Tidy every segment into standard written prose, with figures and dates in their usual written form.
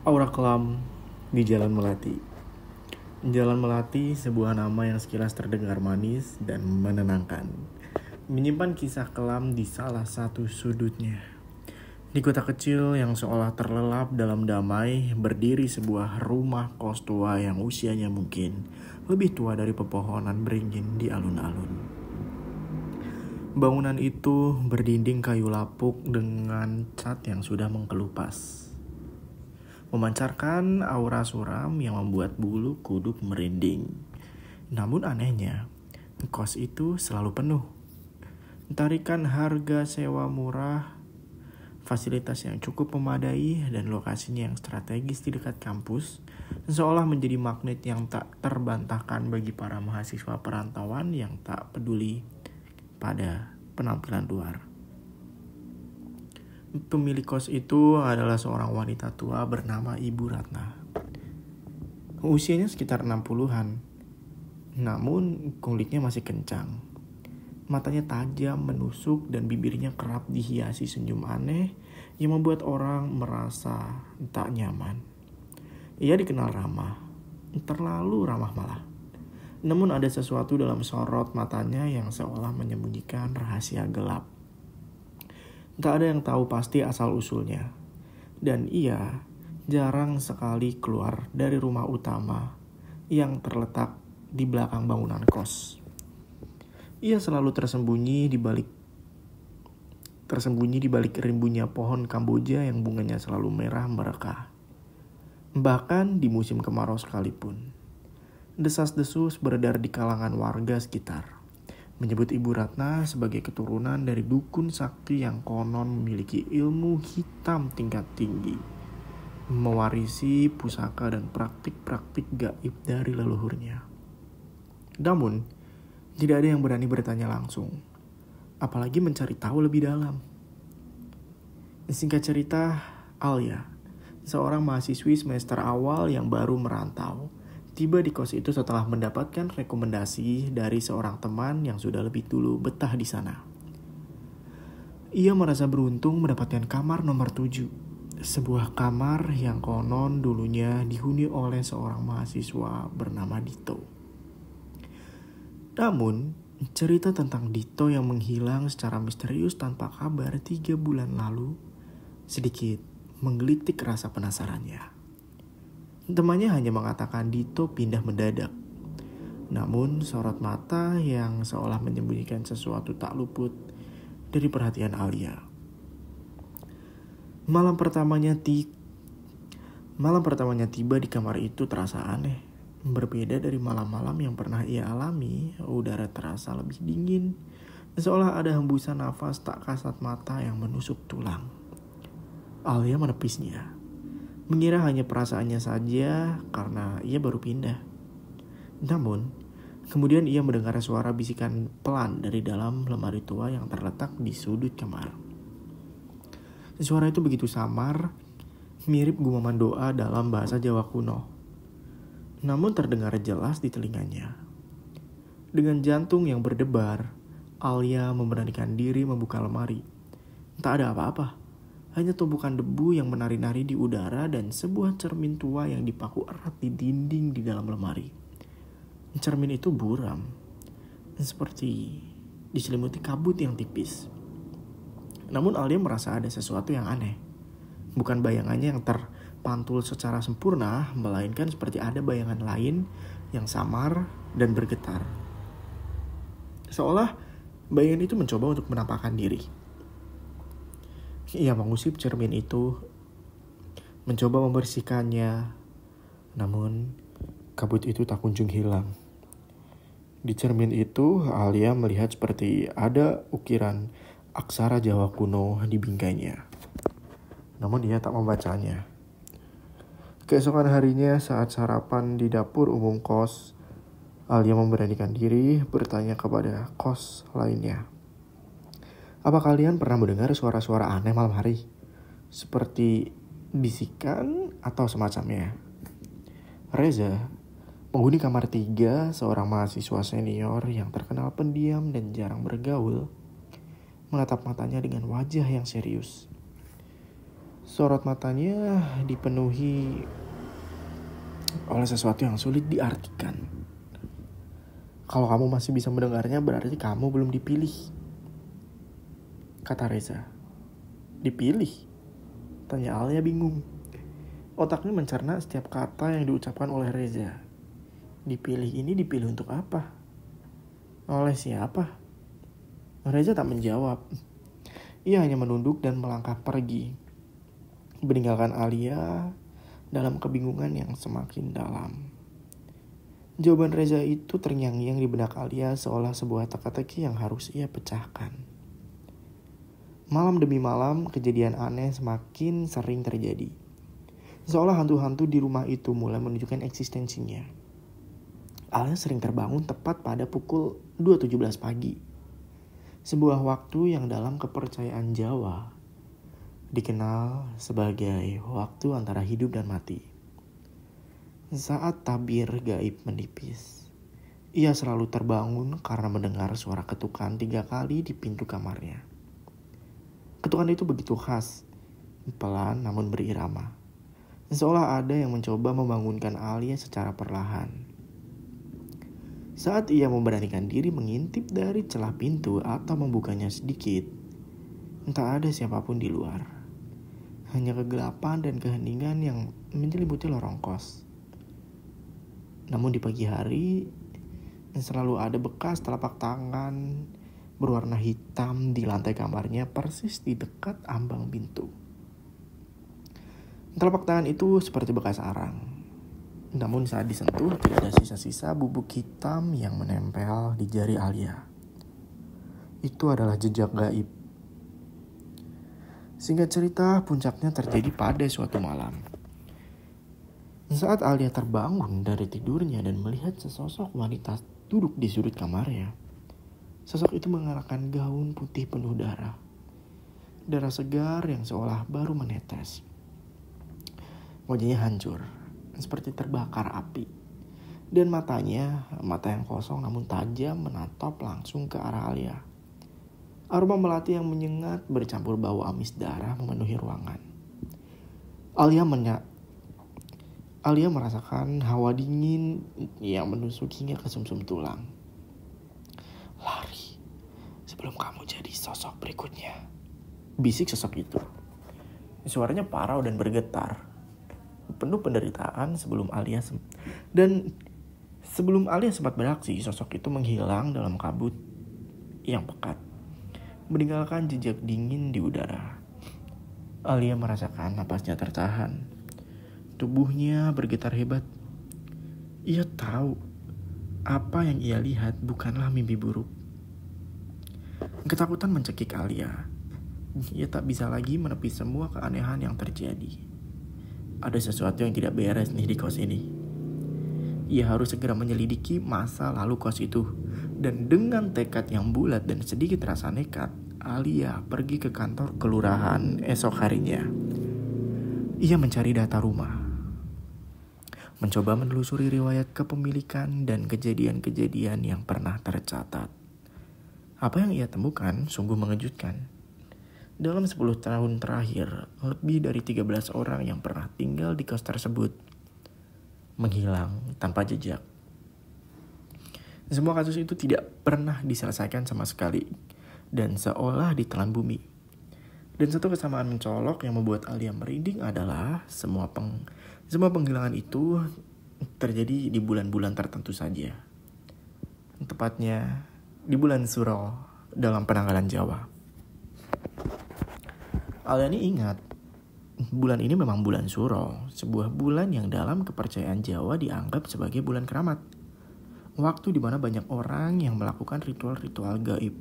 Aura Kelam di Jalan Melati. Jalan Melati, sebuah nama yang sekilas terdengar manis dan menenangkan. Menyimpan kisah kelam di salah satu sudutnya. Di kota kecil yang seolah terlelap dalam damai, berdiri sebuah rumah kos tua yang usianya mungkin lebih tua dari pepohonan beringin di alun-alun. Bangunan itu berdinding kayu lapuk dengan cat yang sudah mengkelupas, memancarkan aura suram yang membuat bulu kuduk merinding. Namun anehnya, kos itu selalu penuh. Tarikan harga sewa murah, fasilitas yang cukup memadai, dan lokasinya yang strategis di dekat kampus seolah menjadi magnet yang tak terbantahkan bagi para mahasiswa perantauan yang tak peduli pada penampilan luar. Pemilik kos itu adalah seorang wanita tua bernama Ibu Ratna. Usianya sekitar 60-an, namun kulitnya masih kencang. Matanya tajam, menusuk, dan bibirnya kerap dihiasi senyum aneh yang membuat orang merasa tak nyaman. Ia dikenal ramah, terlalu ramah malah. Namun ada sesuatu dalam sorot matanya yang seolah menyembunyikan rahasia gelap. Tak ada yang tahu pasti asal-usulnya. Dan ia jarang sekali keluar dari rumah utama yang terletak di belakang bangunan kos. Ia selalu tersembunyi di balik rimbunya pohon kamboja yang bunganya selalu merah mereka. Bahkan di musim kemarau sekalipun. Desas-desus beredar di kalangan warga sekitar, menyebut Ibu Ratna sebagai keturunan dari dukun sakti yang konon memiliki ilmu hitam tingkat tinggi, mewarisi pusaka dan praktik-praktik gaib dari leluhurnya. Namun, tidak ada yang berani bertanya langsung, apalagi mencari tahu lebih dalam. Singkat cerita, Alia, seorang mahasiswi semester awal yang baru merantau, tiba di kos itu setelah mendapatkan rekomendasi dari seorang teman yang sudah lebih dulu betah di sana. Ia merasa beruntung mendapatkan kamar nomor 7, sebuah kamar yang konon dulunya dihuni oleh seorang mahasiswa bernama Dito. Namun, cerita tentang Dito yang menghilang secara misterius tanpa kabar 3 bulan lalu sedikit menggelitik rasa penasarannya. Temannya hanya mengatakan Dito pindah mendadak. Namun sorot mata yang seolah menyembunyikan sesuatu tak luput dari perhatian Alia. Malam pertamanya tiba di kamar itu terasa aneh. Berbeda dari malam-malam yang pernah ia alami, udara terasa lebih dingin, seolah ada hembusan nafas tak kasat mata yang menusuk tulang. Alia menepisnya, mengira hanya perasaannya saja karena ia baru pindah. Namun, kemudian ia mendengar suara bisikan pelan dari dalam lemari tua yang terletak di sudut kamar. Suara itu begitu samar, mirip gumaman doa dalam bahasa Jawa kuno. Namun terdengar jelas di telinganya. Dengan jantung yang berdebar, Alia memberanikan diri membuka lemari. Tak ada apa-apa. Hanya tumpukan debu yang menari-nari di udara dan sebuah cermin tua yang dipaku erat di dinding di dalam lemari. Cermin itu buram, seperti diselimuti kabut yang tipis. Namun Alia merasa ada sesuatu yang aneh. Bukan bayangannya yang terpantul secara sempurna, melainkan seperti ada bayangan lain yang samar dan bergetar. Seolah bayangan itu mencoba untuk menampakkan diri. Ia mengusip cermin itu, mencoba membersihkannya, namun kabut itu tak kunjung hilang. Di cermin itu, Alia melihat seperti ada ukiran aksara Jawa kuno di bingkainya. Namun dia tak membacanya. Keesokan harinya saat sarapan di dapur umum kos, Alia memberanikan diri bertanya kepada kos lainnya. Apa kalian pernah mendengar suara-suara aneh malam hari? Seperti bisikan atau semacamnya? Reza, penghuni kamar 3, seorang mahasiswa senior yang terkenal pendiam dan jarang bergaul, menatap matanya dengan wajah yang serius. Sorot matanya dipenuhi oleh sesuatu yang sulit diartikan. Kalau kamu masih bisa mendengarnya berarti kamu belum dipilih, kata Reza. Dipilih? Tanya Alia bingung. Otaknya mencerna setiap kata yang diucapkan oleh Reza. Dipilih ini dipilih untuk apa? Oleh siapa? Reza tak menjawab. Ia hanya menunduk dan melangkah pergi, meninggalkan Alia dalam kebingungan yang semakin dalam. Jawaban Reza itu terngiang-ngiang di benak Alia seolah sebuah teka-teki yang harus ia pecahkan. Malam demi malam, kejadian aneh semakin sering terjadi. Seolah hantu-hantu di rumah itu mulai menunjukkan eksistensinya. Alia sering terbangun tepat pada pukul 2.17 pagi. Sebuah waktu yang dalam kepercayaan Jawa dikenal sebagai waktu antara hidup dan mati. Saat tabir gaib menipis, ia selalu terbangun karena mendengar suara ketukan 3 kali di pintu kamarnya. Ketukan itu begitu khas, pelan namun berirama. Seolah ada yang mencoba membangunkan Alia secara perlahan. Saat ia memberanikan diri mengintip dari celah pintu atau membukanya sedikit, tak ada siapapun di luar. Hanya kegelapan dan keheningan yang menyelimuti lorong kos. Namun di pagi hari, selalu ada bekas telapak tangan berwarna hitam di lantai kamarnya persis di dekat ambang pintu. Telapak tangan itu seperti bekas arang. Namun saat disentuh tidak ada sisa-sisa bubuk hitam yang menempel di jari Alia. Itu adalah jejak gaib. Singkat cerita, puncaknya terjadi pada suatu malam. Saat Alia terbangun dari tidurnya dan melihat sesosok wanita duduk di sudut kamarnya, sosok itu mengenakan gaun putih penuh darah. Darah segar yang seolah baru menetes. Wajahnya hancur, seperti terbakar api. Dan matanya, mata yang kosong namun tajam menatap langsung ke arah Alia. Aroma melati yang menyengat bercampur bau amis darah memenuhi ruangan. Alia merasakan hawa dingin yang menusuk hingga ke sumsum tulang. Lari sebelum kamu jadi sosok berikutnya, bisik sosok itu. Suaranya parau dan bergetar, penuh penderitaan sebelum Alia sempat beraksi, sosok itu menghilang dalam kabut yang pekat, meninggalkan jejak dingin di udara. Alia merasakan napasnya tertahan, tubuhnya bergetar hebat. Ia tahu apa yang ia lihat bukanlah mimpi buruk. Ketakutan mencekik Alia. Ia tak bisa lagi menepi semua keanehan yang terjadi. Ada sesuatu yang tidak beres nih di kos ini. Ia harus segera menyelidiki masa lalu kos itu. Dan dengan tekad yang bulat dan sedikit rasa nekat, Alia pergi ke kantor kelurahan esok harinya. Ia mencari data rumah, mencoba menelusuri riwayat kepemilikan dan kejadian-kejadian yang pernah tercatat. Apa yang ia temukan sungguh mengejutkan. Dalam 10 tahun terakhir, lebih dari 13 orang yang pernah tinggal di kos tersebut menghilang tanpa jejak. Semua kasus itu tidak pernah diselesaikan sama sekali dan seolah ditelan bumi. Dan satu kesamaan mencolok yang membuat Alia merinding adalah semua penghilangan itu terjadi di bulan-bulan tertentu saja. Tepatnya di bulan Suro dalam penanggalan Jawa. Alia ini ingat, bulan ini memang bulan Suro, sebuah bulan yang dalam kepercayaan Jawa dianggap sebagai bulan keramat. Waktu di mana banyak orang yang melakukan ritual-ritual gaib,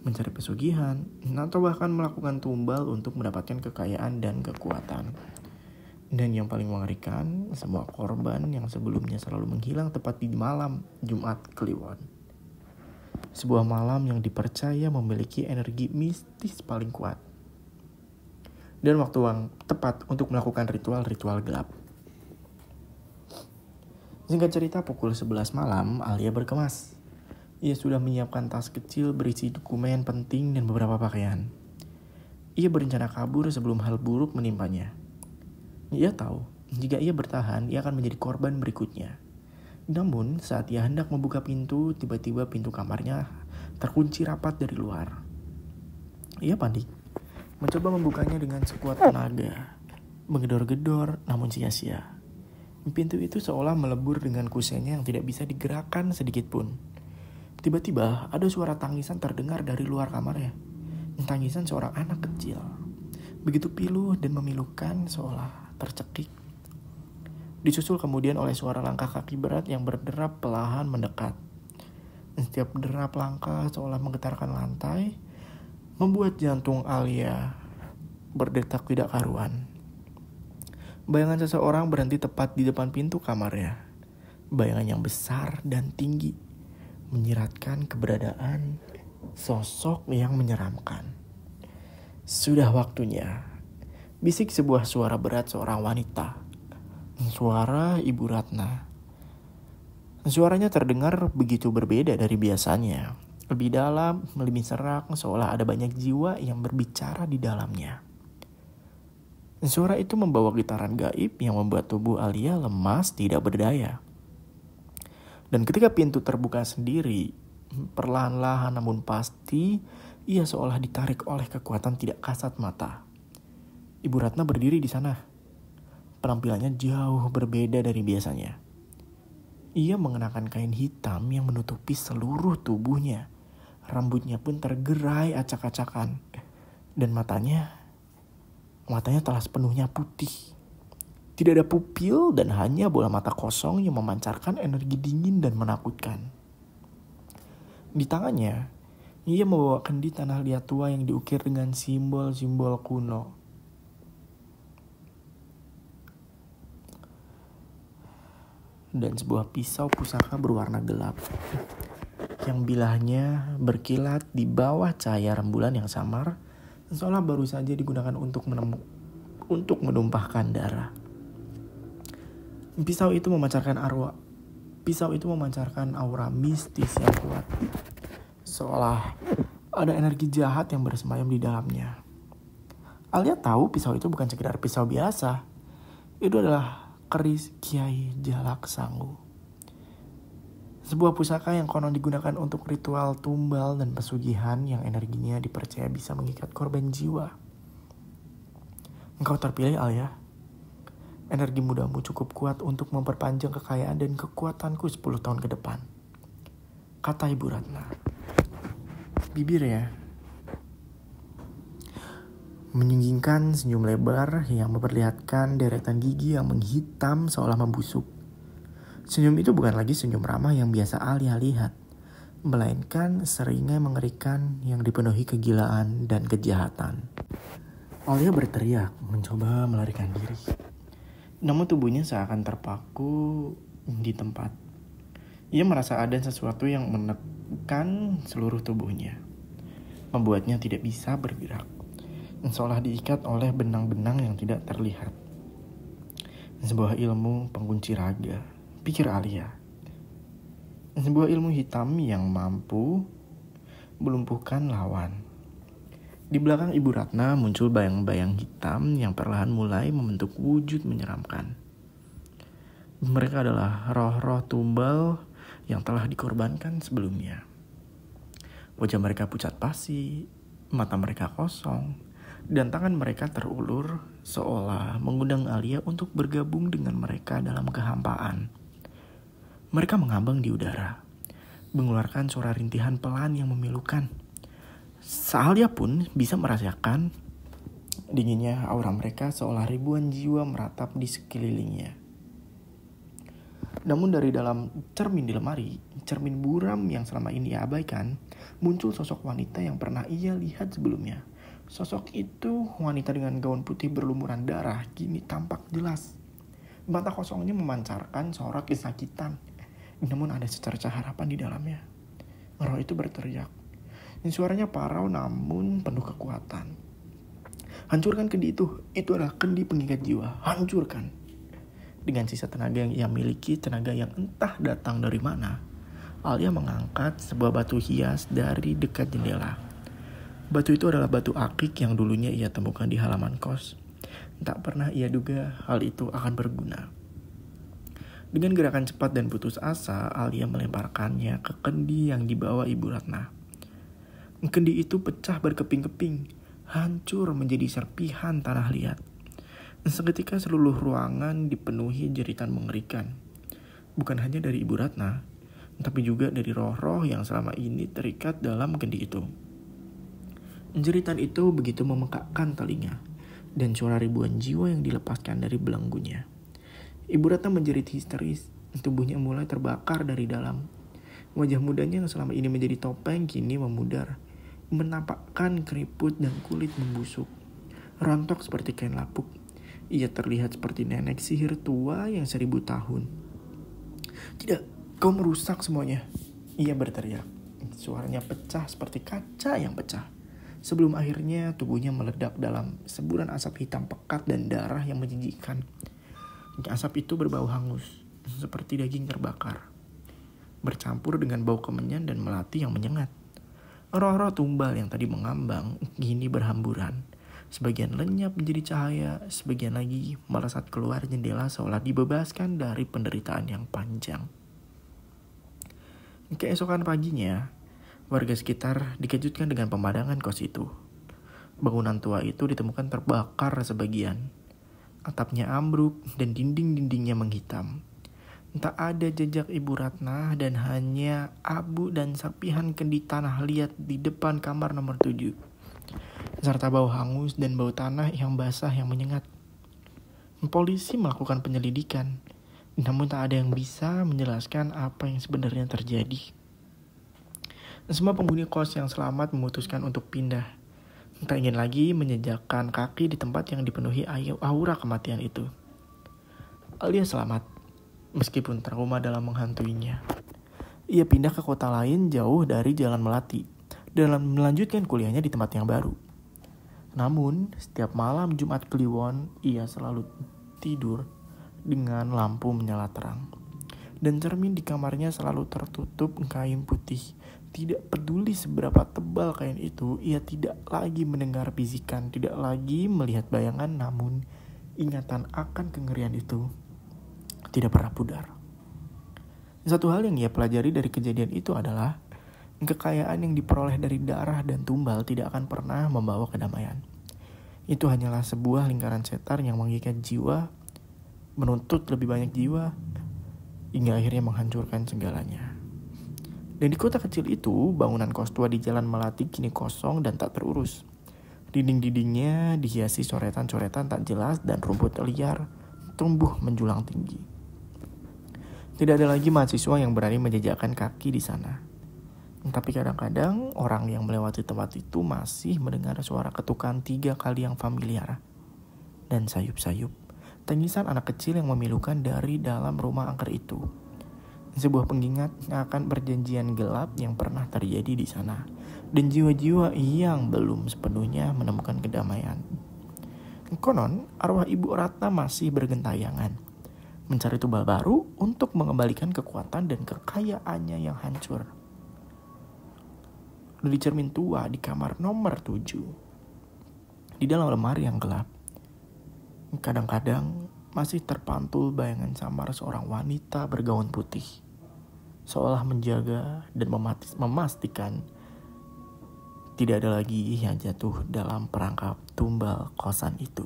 mencari pesugihan, atau bahkan melakukan tumbal untuk mendapatkan kekayaan dan kekuatan. Dan yang paling mengerikan, semua korban yang sebelumnya selalu menghilang tepat di malam Jumat Kliwon. Sebuah malam yang dipercaya memiliki energi mistis paling kuat. Dan waktu yang tepat untuk melakukan ritual-ritual gelap. Singkat cerita, pukul 11 malam, Alia berkemas. Ia sudah menyiapkan tas kecil berisi dokumen penting dan beberapa pakaian. Ia berencana kabur sebelum hal buruk menimpanya. Ia tahu, jika ia bertahan, ia akan menjadi korban berikutnya. Namun, saat ia hendak membuka pintu, tiba-tiba pintu kamarnya terkunci rapat dari luar. Ia panik, mencoba membukanya dengan sekuat tenaga. Menggedor-gedor, namun sia-sia. Pintu itu seolah melebur dengan kusennya yang tidak bisa digerakkan sedikit pun. Tiba-tiba, ada suara tangisan terdengar dari luar kamarnya. Tangisan seorang anak kecil. Begitu pilu dan memilukan seolah tercekik. Disusul kemudian oleh suara langkah kaki berat yang berderap perlahan mendekat. Setiap derap langkah seolah menggetarkan lantai, membuat jantung Alia berdetak tidak karuan. Bayangan seseorang berhenti tepat di depan pintu kamarnya. Bayangan yang besar dan tinggi, menyiratkan keberadaan sosok yang menyeramkan. Sudah waktunya, bisik sebuah suara berat seorang wanita. Suara Ibu Ratna. Suaranya terdengar begitu berbeda dari biasanya. Lebih dalam, lebih serak, seolah ada banyak jiwa yang berbicara di dalamnya. Suara itu membawa getaran gaib yang membuat tubuh Alia lemas tidak berdaya. Dan ketika pintu terbuka sendiri, perlahan-lahan namun pasti, ia seolah ditarik oleh kekuatan tidak kasat mata. Ibu Ratna berdiri di sana. Penampilannya jauh berbeda dari biasanya. Ia mengenakan kain hitam yang menutupi seluruh tubuhnya. Rambutnya pun tergerai acak-acakan. Dan matanya telah sepenuhnya putih. Tidak ada pupil dan hanya bola mata kosong yang memancarkan energi dingin dan menakutkan. Di tangannya, ia membawa kendi tanah liat tua yang diukir dengan simbol-simbol kuno. Dan sebuah pisau pusaka berwarna gelap yang bilahnya berkilat di bawah cahaya rembulan yang samar, seolah baru saja digunakan untuk menumpahkan darah. Pisau itu memancarkan aura mistis yang kuat, seolah ada energi jahat yang bersemayam di dalamnya. Alia tahu pisau itu bukan sekedar pisau biasa. Itu adalah keris Kiai Jalak Sanggu. Sebuah pusaka yang konon digunakan untuk ritual tumbal dan pesugihan yang energinya dipercaya bisa mengikat korban jiwa. Engkau terpilih, Alia. Energi mudamu cukup kuat untuk memperpanjang kekayaan dan kekuatanku 10 tahun ke depan, kata Ibu Ratna. Bibir ya. Menyinggingkan senyum lebar yang memperlihatkan deretan gigi yang menghitam seolah membusuk. Senyum itu bukan lagi senyum ramah yang biasa Alia lihat, melainkan seringai mengerikan yang dipenuhi kegilaan dan kejahatan. Alia berteriak, mencoba melarikan diri. Namun tubuhnya seakan terpaku di tempat. Ia merasa ada sesuatu yang menekan seluruh tubuhnya, membuatnya tidak bisa bergerak. Seolah diikat oleh benang-benang yang tidak terlihat. Sebuah ilmu pengunci raga, pikir Alia. Sebuah ilmu hitam yang mampu melumpuhkan lawan. Di belakang Ibu Ratna muncul bayang-bayang hitam yang perlahan mulai membentuk wujud menyeramkan. Mereka adalah roh-roh tumbal yang telah dikorbankan sebelumnya. Wajah mereka pucat pasi, mata mereka kosong, dan tangan mereka terulur seolah mengundang Alia untuk bergabung dengan mereka dalam kehampaan. Mereka mengambang di udara, mengeluarkan suara rintihan pelan yang memilukan. Alia pun bisa merasakan dinginnya aura mereka seolah ribuan jiwa meratap di sekelilingnya. Namun dari dalam cermin di lemari, cermin buram yang selama ini ia abaikan, muncul sosok wanita yang pernah ia lihat sebelumnya. Sosok itu, wanita dengan gaun putih berlumuran darah, kini tampak jelas. Mata kosongnya memancarkan sorot kesakitan. Namun ada secercah harapan di dalamnya. Roh itu berteriak. Suaranya parau namun penuh kekuatan. Hancurkan kendi itu adalah kendi pengikat jiwa. Hancurkan. Dengan sisa tenaga yang ia miliki, tenaga yang entah datang dari mana, Alia mengangkat sebuah batu hias dari dekat jendela. Batu itu adalah batu akik yang dulunya ia temukan di halaman kos. Tak pernah ia duga hal itu akan berguna. Dengan gerakan cepat dan putus asa, Alia melemparkannya ke kendi yang dibawa Ibu Ratna. Kendi itu pecah berkeping-keping, hancur menjadi serpihan tanah liat. Seketika seluruh ruangan dipenuhi jeritan mengerikan. Bukan hanya dari Ibu Ratna, tapi juga dari roh-roh yang selama ini terikat dalam kendi itu. Jeritan itu begitu memekakkan telinga, dan suara ribuan jiwa yang dilepaskan dari belenggunya. Ibu Ratna menjerit histeris, tubuhnya mulai terbakar dari dalam. Wajah mudanya yang selama ini menjadi topeng kini memudar, menampakkan keriput dan kulit membusuk. Rontok seperti kain lapuk. Ia terlihat seperti nenek sihir tua yang 1000 tahun. "Tidak, kau merusak semuanya," ia berteriak. Suaranya pecah seperti kaca yang pecah. Sebelum akhirnya tubuhnya meledak dalam semburan asap hitam pekat dan darah yang menjijikkan. Asap itu berbau hangus, seperti daging terbakar, bercampur dengan bau kemenyan dan melati yang menyengat. Roh-roh tumbal yang tadi mengambang kini berhamburan. Sebagian lenyap menjadi cahaya, sebagian lagi melesat keluar jendela seolah dibebaskan dari penderitaan yang panjang. Keesokan paginya, warga sekitar dikejutkan dengan pemandangan kos itu. Bangunan tua itu ditemukan terbakar sebagian. Atapnya ambruk dan dinding-dindingnya menghitam. Tak ada jejak Ibu Ratna dan hanya abu dan serpihan kendi tanah liat di depan kamar nomor 7. Serta bau hangus dan bau tanah yang basah yang menyengat. Polisi melakukan penyelidikan, namun tak ada yang bisa menjelaskan apa yang sebenarnya terjadi. Semua penghuni kos yang selamat memutuskan untuk pindah. Tak ingin lagi menjejakkan kaki di tempat yang dipenuhi aura kematian itu. Alia selamat, meskipun trauma dalam menghantuinya. Ia pindah ke kota lain jauh dari Jalan Melati, dan melanjutkan kuliahnya di tempat yang baru. Namun, setiap malam Jumat Kliwon, ia selalu tidur dengan lampu menyala terang. Dan cermin di kamarnya selalu tertutup kain putih. Tidak peduli seberapa tebal kain itu, ia tidak lagi mendengar bisikan, tidak lagi melihat bayangan, namun ingatan akan kengerian itu tidak pernah pudar. Satu hal yang ia pelajari dari kejadian itu adalah kekayaan yang diperoleh dari darah dan tumbal tidak akan pernah membawa kedamaian. Itu hanyalah sebuah lingkaran setan yang mengikat jiwa, menuntut lebih banyak jiwa, hingga akhirnya menghancurkan segalanya. Dan di kota kecil itu, bangunan kos tua di Jalan Melati kini kosong dan tak terurus. Dinding-dindingnya dihiasi coretan-coretan tak jelas dan rumput liar tumbuh menjulang tinggi. Tidak ada lagi mahasiswa yang berani menjejakkan kaki di sana. Tapi kadang-kadang orang yang melewati tempat itu masih mendengar suara ketukan 3 kali yang familiar. Dan sayup-sayup, tangisan anak kecil yang memilukan dari dalam rumah angker itu. Sebuah pengingat akan perjanjian gelap yang pernah terjadi di sana. Dan jiwa-jiwa yang belum sepenuhnya menemukan kedamaian. Konon, arwah Ibu Ratna masih bergentayangan. Mencari tumbal baru untuk mengembalikan kekuatan dan kekayaannya yang hancur. Di cermin tua di kamar nomor 7. Di dalam lemari yang gelap. Kadang-kadang masih terpantul bayangan samar seorang wanita bergaun putih. Seolah menjaga dan memastikan tidak ada lagi yang jatuh dalam perangkap tumbal kosan itu.